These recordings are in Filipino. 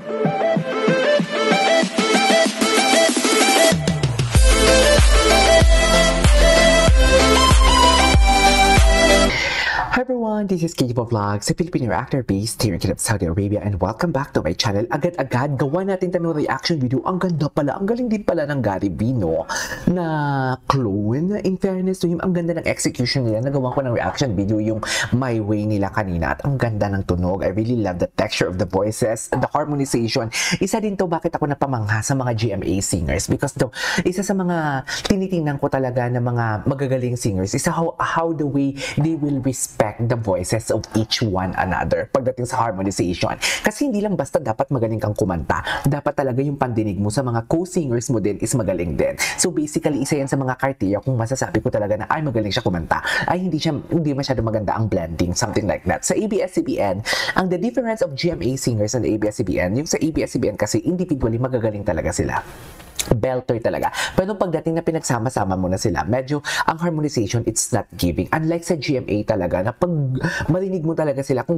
Hi everyone, this is Kijibo Vlogs, a Filipino actor based here in Kingdom of Saudi Arabia, and welcome back to my channel. Agad-agad, gawa natin tanong reaction video. Ang ganda pala, ang galing din pala ng Gary V, no? Na clone. In fairness to him, ang ganda ng execution nila. Nagawa ko ng reaction video yung My Way nila kanina, at ang ganda ng tunog. I really love the texture of the voices and the harmonization. Isa din to bakit ako napamangha sa mga GMA singers, because isa sa mga tinitingnan ko talaga ng mga magagaling singers is how the way they will respect the voices of each one another pagdating sa harmonization. Kasi hindi lang basta dapat magaling kang kumanta, dapat talaga yung pandinig mo sa mga co-singers mo din is magaling din. So basically, isa yan sa mga criteria kung masasabi ko talaga na ay magaling siya kumanta, ay hindi masyado maganda ang blending, something like that. Sa ABS-CBN, ang the difference of GMA singers and ABS-CBN, yung sa ABS-CBN kasi individually magagaling talaga sila. Belter talaga. Pero pagdating na pinagsama-sama mo na sila, medyo ang harmonization, it's not giving. Unlike sa GMA talaga, na pag marinig mo talaga sila, kung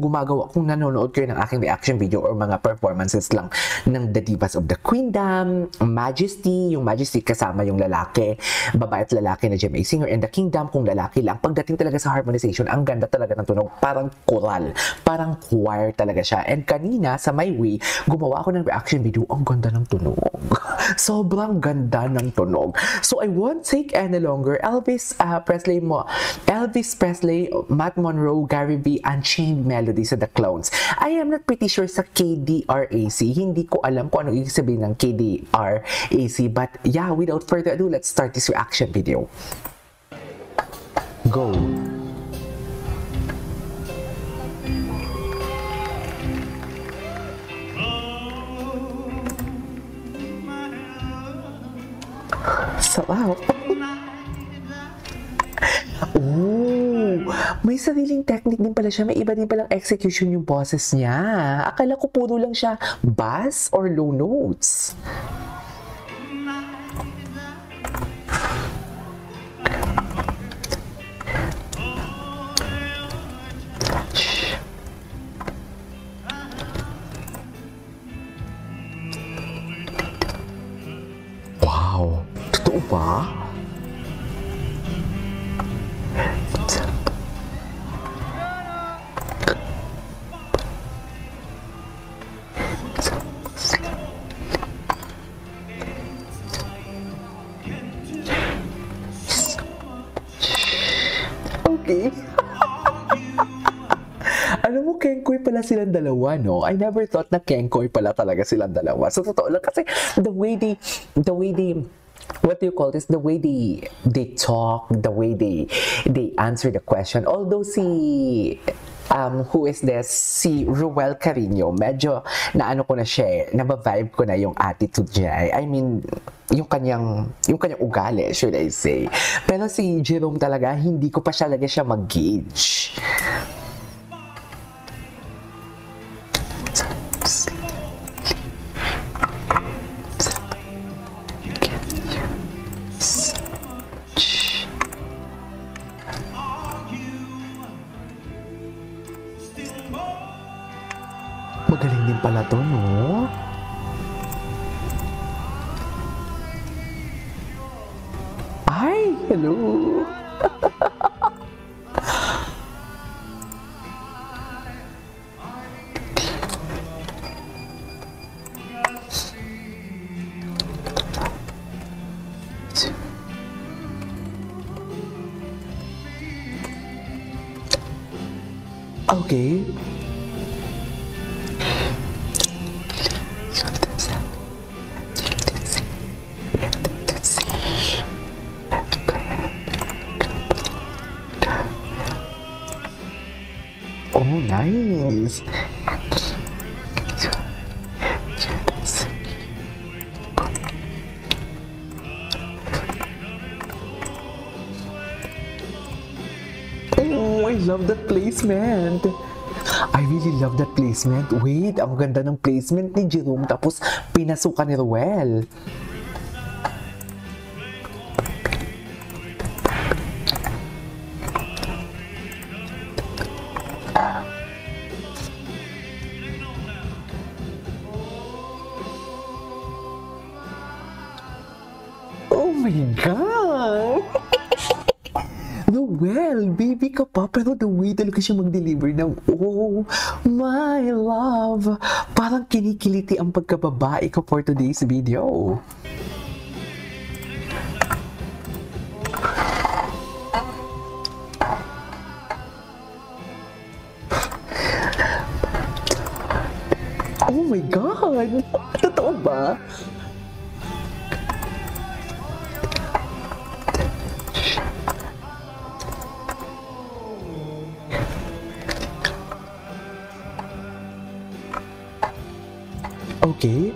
nanonood kayo ng aking reaction video or mga performances lang ng The Divas of the Queendom, Majesty, yung Majesty kasama yung lalaki, babae at lalaki na GMA singer, and The Kingdom kung lalaki lang, pagdating talaga sa harmonization, ang ganda talaga ng tunog, parang choral, parang choir talaga siya. And kanina, sa My Way, gumawa ako ng reaction video, ang ganda ng tunog. Sobrang ganda ng tunog. So I won't take any longer. Elvis Presley, Matt Monroe, Gary V, Unchained Melody sa The Clones. I am not pretty sure sa KDRAC. Hindi ko alam kung ano ibig sabihin ng KDRAC. But yeah, without further ado, let's start this reaction video. Go! Sarap. Oh, may sariling technique din pala siya. May iba din palang execution yung boses niya. Akala ko puro lang siya bass or low notes. Wow, totoo ba? Okay. Alam mo, Kenkoy pala silang dalawa, no? I never thought na Kenkoy pala talaga silang dalawa. So, totoo lang kasi the way they what do you call this? The way they talk, the way they answer the question. Although who is this? Si Ruel Carino, medyo naano ko na siya, nabavibe ko na yung attitude niya. I mean, yung kanyang ugali, should I say. Pero si Jerome talaga, hindi ko pa talaga siya mag-gauge. Magaling din pala to, no? Ay, hello! Okay. Oh, nice. Oh, I love that placement. I really love that placement. Wait, ang ganda ng placement ni Jerome tapos pinasukan ni Ruel. my God! Noel, baby ka pa, pero the way talaga siya mag-deliver ng, oh, my love. Parang kinikiliti ang pagkababae ko for today's video. Oh my God! Totoo ba? Okay.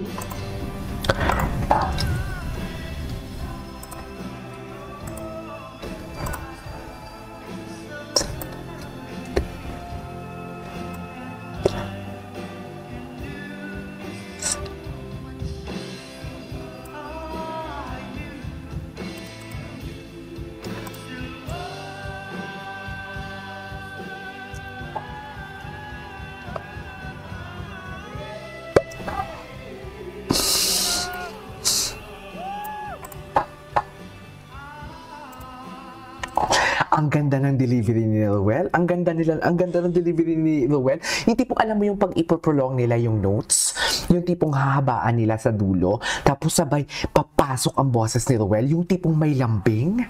Ang ganda ng delivery ni Noel. Ang ganda ng delivery ni Noel. Yung tipong alam mo yung pag ipoprolong nila yung notes, yung tipong hahabaan nila sa dulo, tapos sabay papasok ang boses ni Noel, yung tipong may lambing.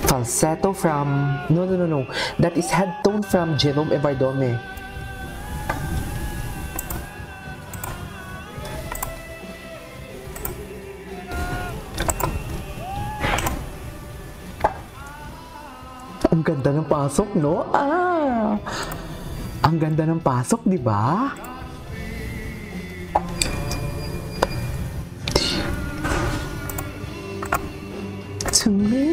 Falsetto from, no. That is head tone from Jerome Evardome. Ang ganda ng pasok, no? Ang ganda ng pasok, di ba? To me.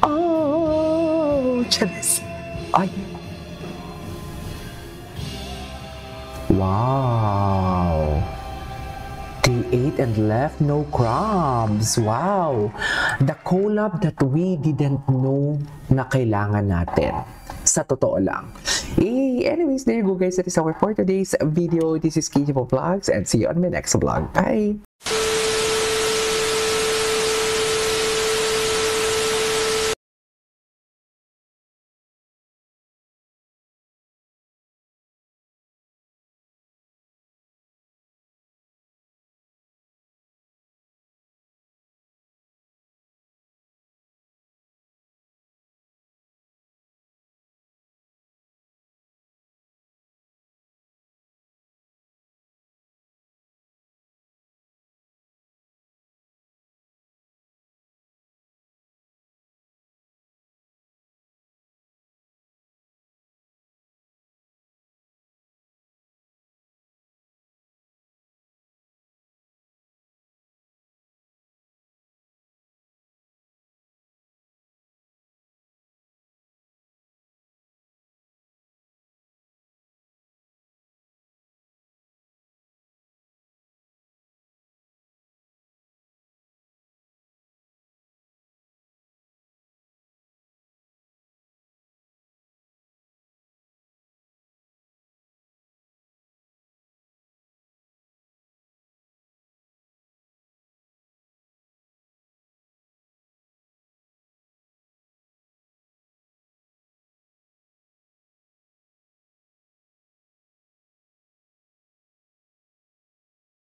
Oh, Charis. Ay. Wow. They ate and left no crumbs. Wow! The collab that we didn't know na kailangan natin. Sa totoo lang. Anyways, there you go guys. That is our for today's video. This is KJ Vlogs and see you on my next vlog. Bye!